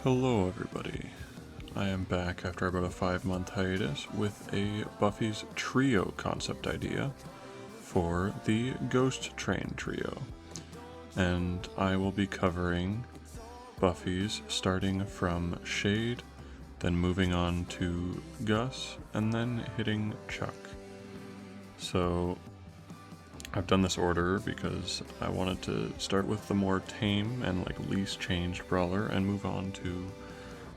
Hello everybody, I am back after about a 5-month hiatus with a Buffies trio concept idea for the Ghost Train trio, and I will be covering Buffies starting from Shade, then moving on to Gus, and then hitting Chuck. So I've done this order because I wanted to start with the more tame and least changed brawler and move on to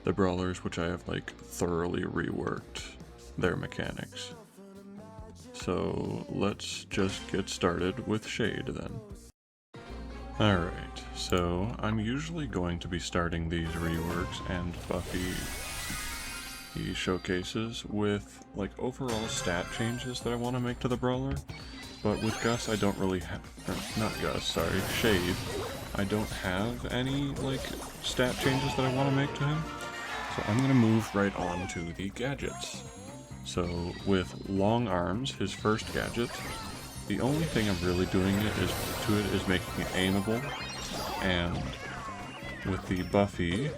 the brawlers which I have thoroughly reworked their mechanics. So let's just get started with Shade then. Alright, so I'm usually going to be starting these reworks and Buffy showcases with overall stat changes that I want to make to the brawler. But with Gus, I don't really have, not Gus, sorry, Shade, I don't have any, stat changes that I want to make to him. So I'm going to move right on to the gadgets. So with Long Arms, his first gadget, the only thing I'm really doing is making it aimable. And with the Buffy,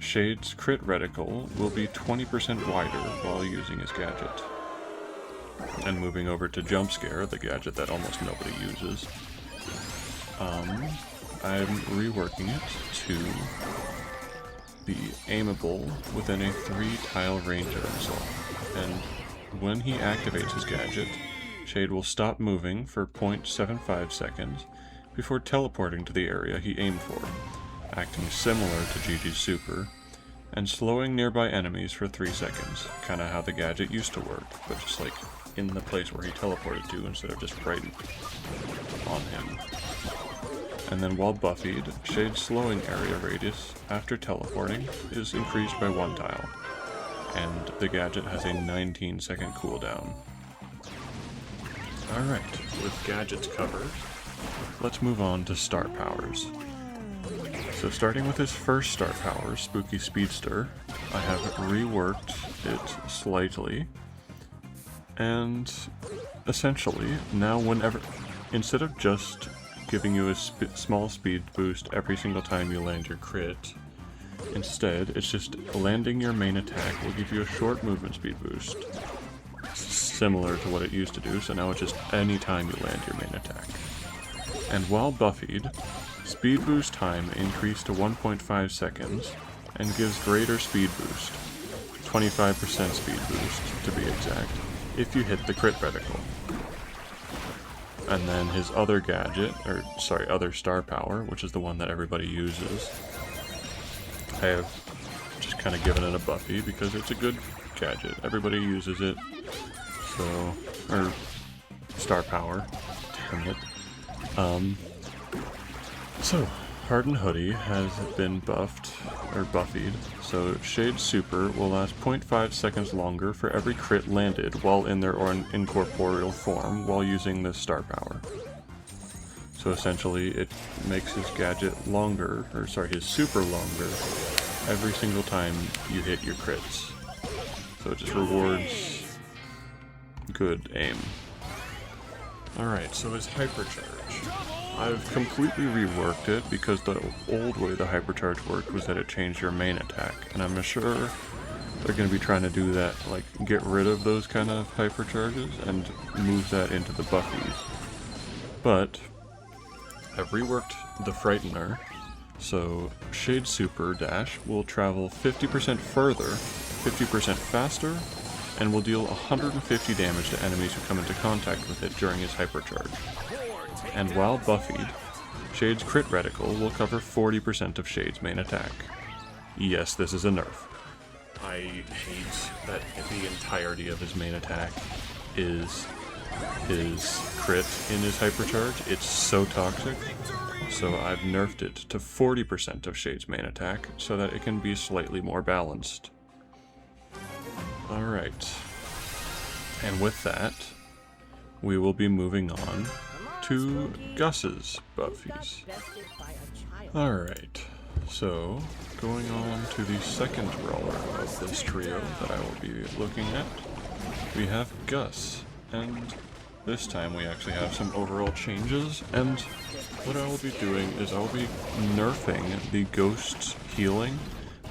Shade's crit reticle will be 20% wider while using his gadget. And moving over to Jump Scare, the gadget that almost nobody uses, I'm reworking it to be aimable within a 3-tile range of himself. And when he activates his gadget, Shade will stop moving for 0.75 seconds before teleporting to the area he aimed for, acting similar to Gigi's super, and slowing nearby enemies for 3 seconds, kinda how the gadget used to work, but just in the place where he teleported to instead of just right on him. And then while buffied, Shade's slowing area radius after teleporting is increased by 1 tile, and the gadget has a 19-second cooldown. Alright, with gadgets covered, let's move on to star powers. So starting with his first star power, Spooky Speedster, I have reworked it slightly. And essentially, now instead of just giving you a small speed boost every single time you land your crit, instead it's just landing your main attack will give you a short movement speed boost, similar to what it used to do, so now it's just any time you land your main attack. And while buffied, speed boost time increased to 1.5 seconds and gives greater speed boost, 25% speed boost to be exact, if you hit the crit reticle. And then his other gadget, other star power, which is the one that everybody uses, I have just kind of given it a Buffy because it's a good gadget. Everybody uses it, so, or star power, damn it. So, Hardened Hoodie has been buffied, so Shade's super will last 0.5 seconds longer for every crit landed while in their incorporeal form while using this star power. So essentially it makes his gadget longer, his super longer every single time you hit your crits. So it just rewards good aim. Alright, so his hypercharge. I've completely reworked it because the old way the hypercharge worked was that it changed your main attack, and I'm sure they're going to be trying to do that, get rid of those kind of hypercharges and move that into the Buffies. But I've reworked the Frightener, so Shade Super Dash will travel 50% further, 50% faster, and will deal 150 damage to enemies who come into contact with it during his hypercharge. And while buffied, Shade's crit reticle will cover 40% of Shade's main attack. Yes, this is a nerf. I hate that the entirety of his main attack is his crit in his hypercharge. It's so toxic. So I've nerfed it to 40% of Shade's main attack so that it can be slightly more balanced. Alright. And with that, we will be moving on to Gus's Buffies. Alright, so going on to the second brawler of this trio that I will be looking at, we have Gus, and this time we actually have some overall changes, and what I will be doing is I will be nerfing the Ghost's healing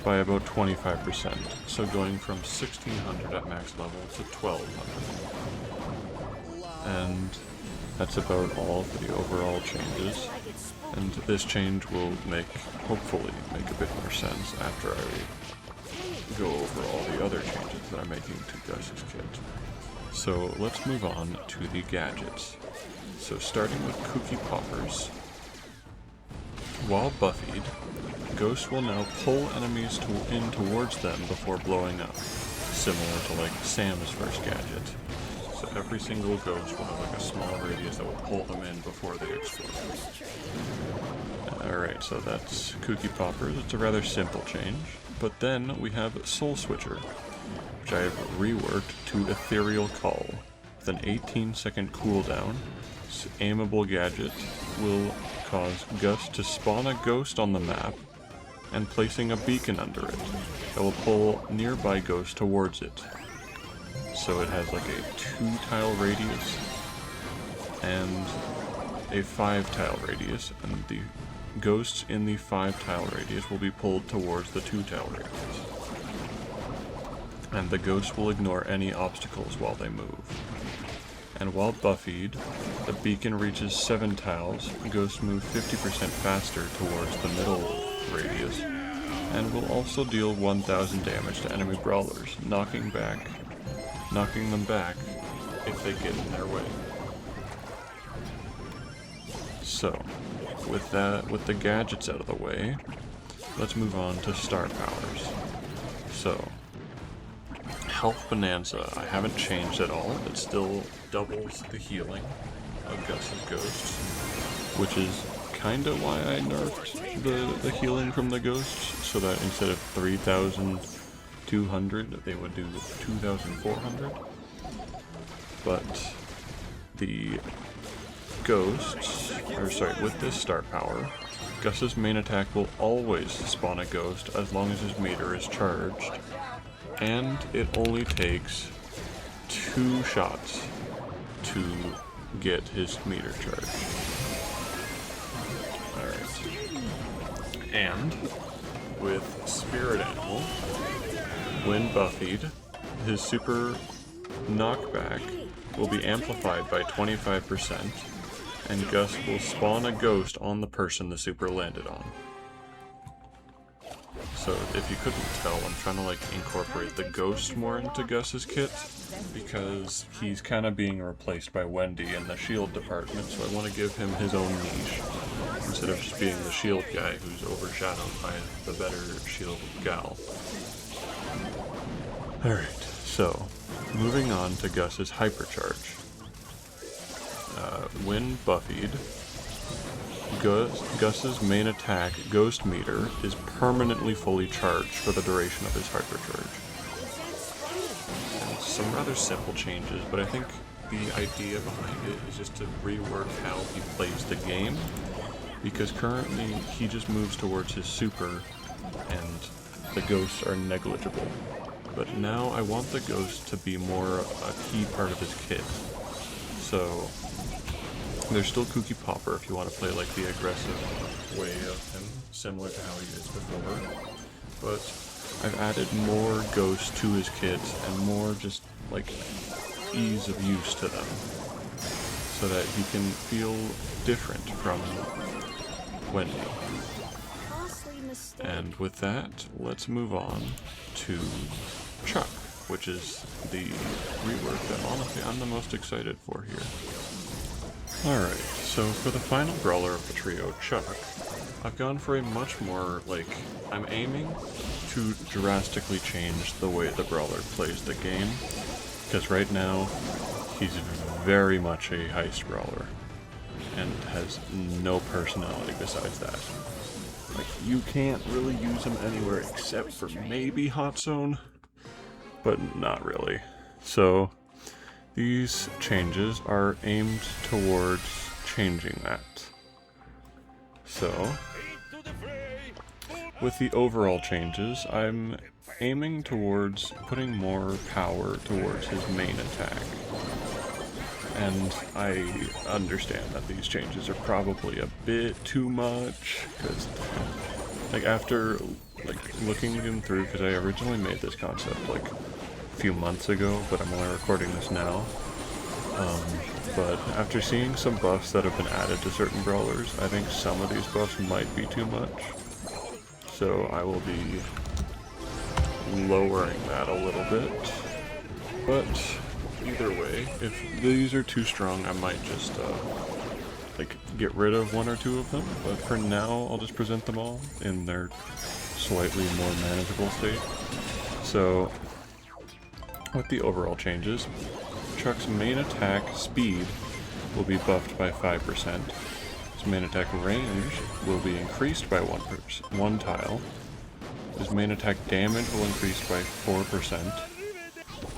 by about 25%, so going from 1600 at max level to 1200. And that's about all for the overall changes, and this change will hopefully make a bit more sense after I go over all the other changes that I'm making to Gus's kit. So let's move on to the gadgets. So starting with Cookie Poppers. While buffied, Ghost will now pull enemies in towards them before blowing up, similar to like Sam's first gadget. So every single ghost will have like a small radius that will pull them in before they explode. Alright, so that's Cookie Poppers. It's a rather simple change. But then we have Soul Switcher, which I have reworked to Ethereal Call. With an 18-second cooldown, this aimable gadget will cause Gus to spawn a ghost on the map and placing a beacon under it that will pull nearby ghosts towards it. So it has like a 2-tile radius and a 5-tile radius, and the ghosts in the 5-tile radius will be pulled towards the 2-tile radius. And the ghosts will ignore any obstacles while they move. And while buffied, the beacon reaches 7 tiles, ghosts move 50% faster towards the middle radius, and will also deal 1000 damage to enemy brawlers, knocking them back if they get in their way. So, with the gadgets out of the way, let's move on to star powers. So, Health Bonanza, I haven't changed at all. It still doubles the healing of Gus's ghosts, which is kinda why I nerfed the healing from the ghosts, so that instead of 3,200, they would do 2,400. But the ghosts, with this star power, Gus's main attack will always spawn a ghost as long as his meter is charged, and it only takes 2 shots to get his meter charged. Alright. And with Spirit Animal, when buffied, his super knockback will be amplified by 25%, and Gus will spawn a ghost on the person the super landed on. So if you couldn't tell, I'm trying to like incorporate the ghost more into Gus's kit, because he's kind of being replaced by Wendy in the shield department, so I want to give him his own niche, instead of just being the shield guy who's overshadowed by the better shield gal. Alright, so moving on to Gus's hypercharge. When buffied, Gus's main attack, Ghost Meter, is permanently fully charged for the duration of his hypercharge. And some rather simple changes, but I think the idea behind it is just to rework how he plays the game, because currently he just moves towards his super and the ghosts are negligible. But now I want the ghost to be more a key part of his kit. So there's still Cookie Popper if you want to play like the aggressive way of him, similar to how he is before. But I've added more ghosts to his kit and more just like ease of use to them, so that he can feel different from Wendy. And with that, let's move on to Chuck, which is the rework that honestly I'm the most excited for here. Alright, so for the final brawler of the trio, Chuck, I've gone for a much more, I'm aiming to drastically change the way the brawler plays the game, because right now, he's very much a heist brawler, and has no personality besides that. You can't really use him anywhere except for maybe Hot Zone, but not really. So these changes are aimed towards changing that. So with the overall changes, I'm aiming towards putting more power towards his main attack. And I understand that these changes are probably a bit too much, because after like looking through, because I originally made this concept like a few months ago, but I'm only recording this now. But after seeing some buffs that have been added to certain brawlers, I think some of these buffs might be too much. So I will be lowering that a little bit. But either way, if these are too strong, I might just like get rid of one or two of them. But for now, I'll just present them all in their slightly more manageable state. So with the overall changes, Chuck's main attack speed will be buffed by 5%. His main attack range will be increased by 1 tile. His main attack damage will increase by 4%.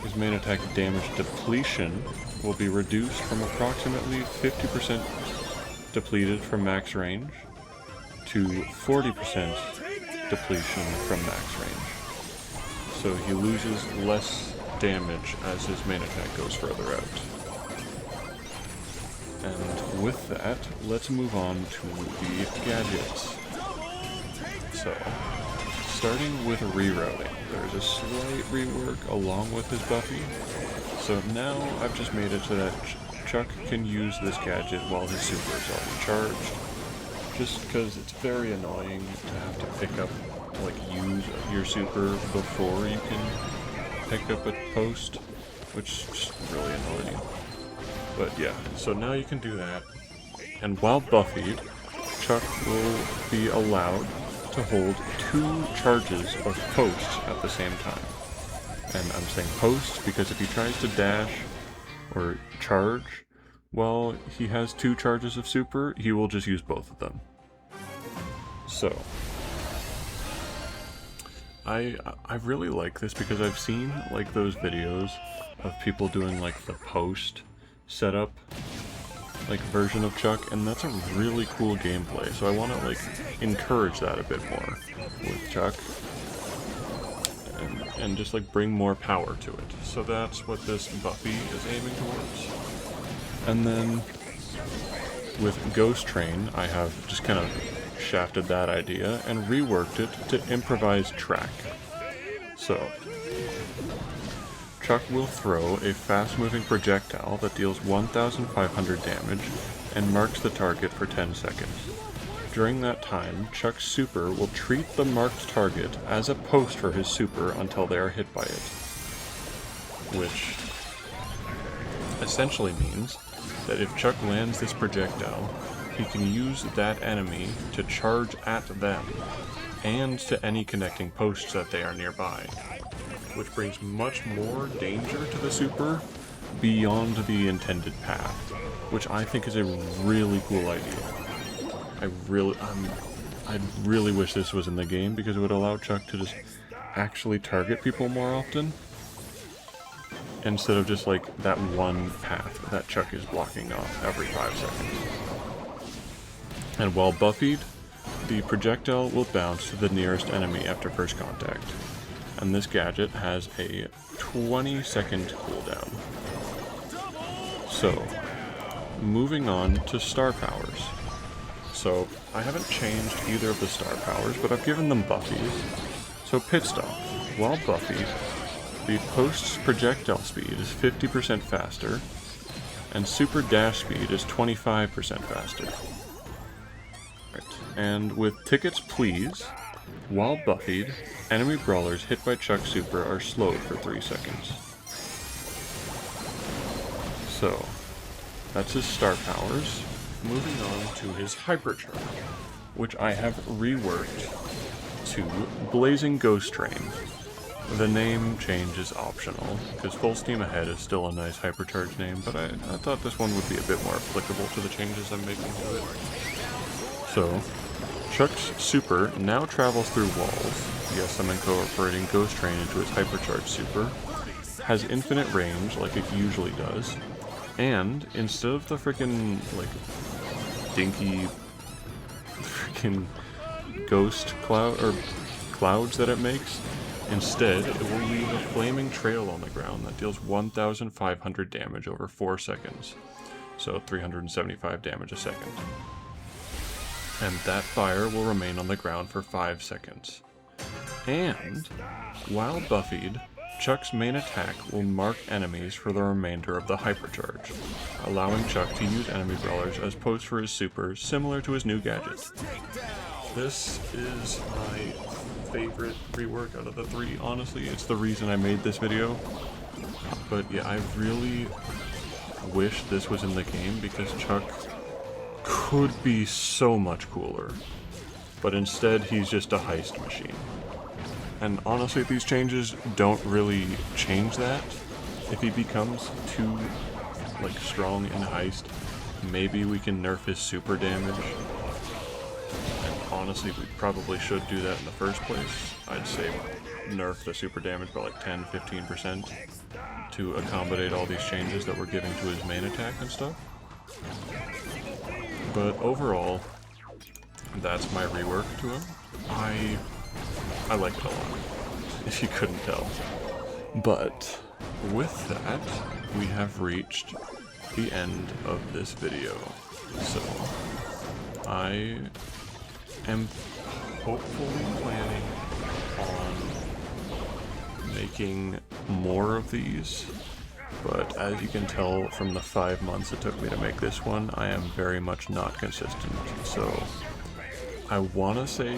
His main attack damage depletion will be reduced from approximately 50% depleted from max range to 40% depletion from max range. So he loses less damage as his main attack goes further out. And with that, let's move on to the gadgets. So, starting with rerouting, there's a slight rework along with his Buffy. So now I've just made it so that Chuck can use this gadget while his super is already charged. Just because it's very annoying to have to pick up, like use your super before you can pick up a post, which is just really annoying. But yeah, so now you can do that. And while buffied, Chuck will be allowed to hold 2 charges of posts at the same time. And I'm saying post because if he tries to dash or charge while he has 2 charges of super, he will just use both of them. So I really like this because I've seen like those videos of people doing like the post setup like version of Chuck, and that's a really cool gameplay. So I want to like encourage that a bit more with Chuck and just like bring more power to it. So that's what this Buffy is aiming towards. And then with Ghost Train, I have just kind of shafted that idea and reworked it to improvise track. So Chuck will throw a fast-moving projectile that deals 1,500 damage and marks the target for 10 seconds. During that time, Chuck's super will treat the marked target as a post for his super until they are hit by it. Which essentially means that if Chuck lands this projectile, he can use that enemy to charge at them and to any connecting posts that they are nearby, which brings much more danger to the super beyond the intended path, which I think is a really cool idea. I really wish this was in the game because it would allow Chuck to just actually target people more often instead of just like that one path that Chuck is blocking off every 5 seconds. And while buffied, the projectile will bounce to the nearest enemy after first contact. And this gadget has a 20-second cooldown. So, moving on to star powers. So, I haven't changed either of the star powers, but I've given them buffies. So Pit Stop. While buffied, the post's projectile speed is 50% faster, and super dash speed is 25% faster. Right. And with Tickets Please, while buffied, enemy brawlers hit by Chuck's super are slowed for 3 seconds. So, that's his star powers. Moving on to his hypercharge, which I have reworked to Blazing Ghost Train. The name change is optional, because Full Steam Ahead is still a nice hypercharge name, but I thought this one would be a bit more applicable to the changes I'm making to it. So, Chuck's super now travels through walls. Yes, I'm incorporating Ghost Train into his hypercharge super. Has infinite range, like it usually does. And, instead of the frickin', like, dinky frickin' ghost cloud, or clouds that it makes, instead, it will leave a flaming trail on the ground that deals 1,500 damage over 4 seconds. So 375 damage a second. And that fire will remain on the ground for 5 seconds. And, while buffied, Chuck's main attack will mark enemies for the remainder of the hypercharge, allowing Chuck to use enemy brawlers as posts for his super, similar to his new gadget. This is my favorite rework out of the three, honestly. It's the reason I made this video. But yeah, I really wish this was in the game because Chuck could be so much cooler. But instead, he's just a heist machine. And honestly, these changes don't really change that. If he becomes too, like, strong in heist, maybe we can nerf his super damage. And honestly, we probably should do that in the first place. I'd say nerf the super damage by like 10-15% to accommodate all these changes that we're giving to his main attack and stuff. But overall, that's my rework to him. I like it a lot, if you couldn't tell. But with that, we have reached the end of this video. So I am hopefully planning on making more of these, but as you can tell from the 5 months it took me to make this one, I am very much not consistent. So I want to say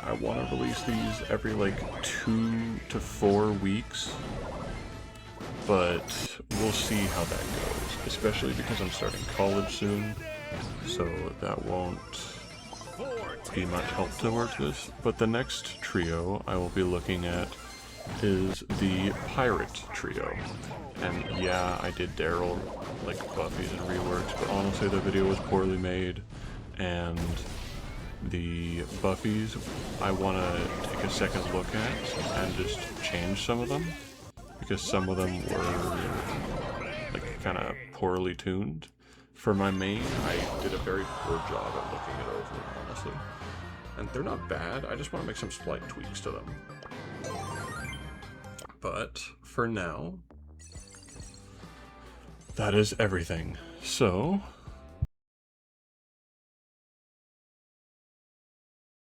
I want to release these every like 2 to 4 weeks, but we'll see how that goes, especially because I'm starting college soon, so that won't be much help towards this. But the next trio I will be looking at is the Pirate Trio. And yeah, I did Daryl, like Buffies and reworks, but honestly the video was poorly made, and the Buffies I want to take a second look at and just change some of them, because some of them were like kind of poorly tuned. For my main, I did a very poor job at looking it over, honestly. And they're not bad, I just want to make some slight tweaks to them. But for now, that is everything. So